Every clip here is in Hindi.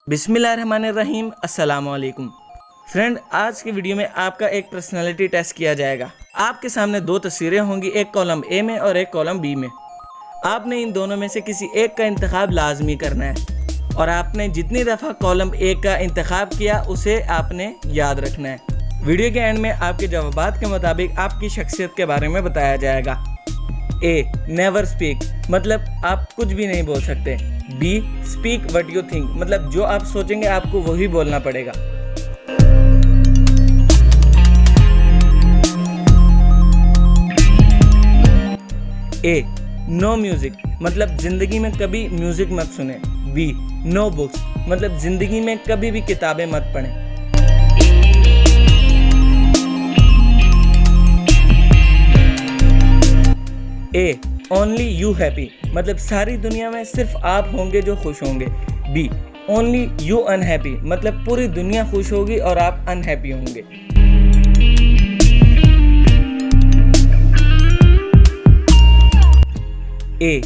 बिस्मिल्लाहिर्रहमानिर्रहीम, अस्सलाम वालेकुम। फ्रेंड, आज की वीडियो में आपका एक पर्सनालिटी टेस्ट किया जाएगा। आपके सामने दो तस्वीरें होंगी, एक कॉलम ए में और एक कॉलम बी में। आपने इन दोनों में से किसी एक का इंतखाब लाजमी करना है और आपने जितनी दफ़ा कॉलम ए का इंतखाब किया उसे आपने याद रखना है। वीडियो के एंड में आपके जवाबात के मुताबिक आपकी शख्सियत के बारे में बताया जाएगा। ए, नेवर स्पीक, मतलब आप कुछ भी नहीं बोल सकते। B, speak what you think, मतलब जो आप सोचेंगे आपको वही बोलना पड़ेगा। ए, नो म्यूजिक, मतलब जिंदगी में कभी म्यूजिक मत सुने। बी, नो बुक्स, मतलब जिंदगी में कभी भी किताबें मत पढ़ें। ए, ओनली यू हैप्पी, मतलब सारी दुनिया में सिर्फ आप होंगे जो खुश होंगे। बी, ओनली यू अनहैप्पी, मतलब पूरी दुनिया खुश होगी और आप अनहैप्पी होंगे। ए,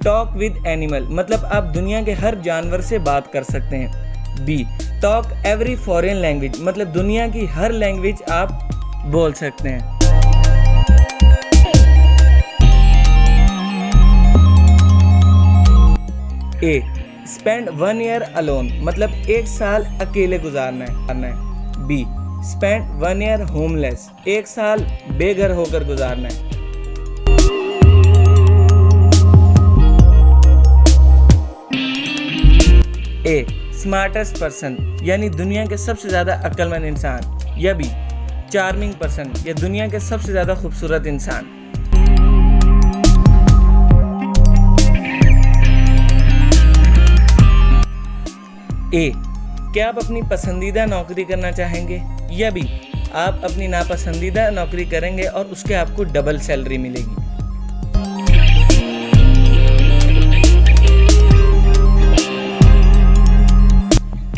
टॉक विद एनिमल, मतलब आप दुनिया के हर जानवर से बात कर सकते हैं। B, talk every foreign language, मतलब दुनिया की हर लैंग्वेज आप बोल सकते हैं। ए, स्पेंड 1 ईयर अलोन, मतलब 1 साल अकेले गुजारना है। बी, स्पेंड 1 ईयर होमलेस, 1 साल बेघर होकर गुजारना है। ए, स्मार्टेस्ट पर्सन, यानी दुनिया के सबसे ज़्यादा अक्लमंद इंसान। या बी, चार्मिंग पर्सन, या दुनिया के सबसे ज़्यादा खूबसूरत इंसान। ए, क्या आप अपनी पसंदीदा नौकरी करना चाहेंगे? या बी, आप अपनी नापसंदीदा नौकरी करेंगे और उसके आपको डबल सैलरी मिलेगी।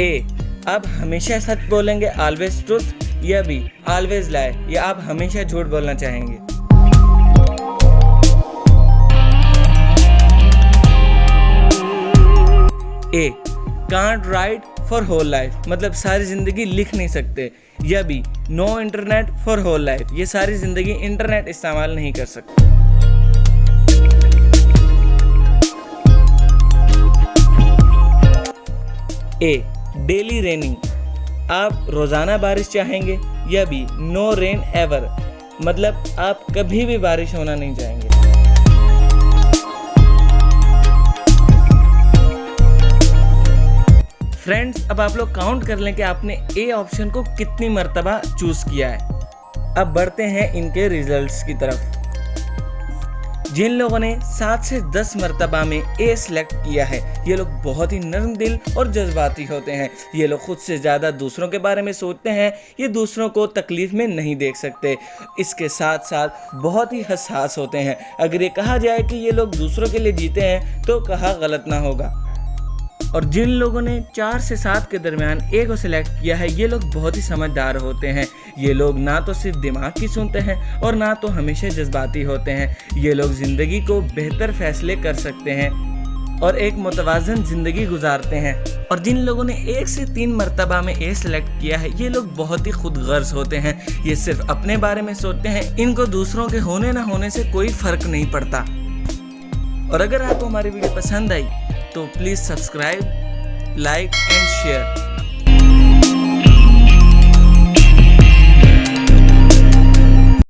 ए, आप हमेशा सच बोलेंगे, ऑलवेज ट्रूथ। या बी, ऑलवेज लाई, या आप हमेशा झूठ बोलना चाहेंगे। A, can't write for whole life, मतलब सारी जिंदगी लिख नहीं सकते। या B, no internet for whole life, ये सारी जिंदगी इंटरनेट इस्तेमाल नहीं कर सकते। ए, डेली रेनिंग, आप रोजाना बारिश चाहेंगे। या बी, नो रेन एवर, मतलब आप कभी भी बारिश होना नहीं चाहेंगे। फ्रेंड्स, अब आप लोग काउंट कर लें कि आपने ए ऑप्शन को कितनी मर्तबा चूज किया है। अब बढ़ते हैं इनके रिजल्ट्स की तरफ। जिन लोगों ने 7 से 10 मर्तबा में ए सिलेक्ट किया है, ये लोग बहुत ही नर्म दिल और जज्बाती होते हैं। ये लोग खुद से ज़्यादा दूसरों के बारे में सोचते हैं, ये दूसरों को तकलीफ में नहीं देख सकते। इसके साथ साथ बहुत ही हसास होते हैं। अगर ये कहा जाए कि ये लोग दूसरों के लिए जीते हैं तो कहा गलत ना होगा। और जिन लोगों ने 4 से 7 के दरमियान ए को सिलेक्ट किया है, ये लोग बहुत ही समझदार होते हैं। ये लोग ना तो सिर्फ दिमाग की सुनते हैं और ना तो हमेशा जज्बाती होते हैं। ये लोग ज़िंदगी को बेहतर फैसले कर सकते हैं और एक मुतवाज़न ज़िंदगी गुजारते हैं। और जिन लोगों ने 1 से 3 मर्तबा में ए सिलेक्ट किया है, ये लोग बहुत ही खुदगर्ज होते हैं। ये सिर्फ अपने बारे में सोचते हैं, इनको दूसरों के होने ना होने से कोई फ़र्क नहीं पड़ता। और अगर आपको हमारी वीडियो पसंद आई तो please subscribe, like and share.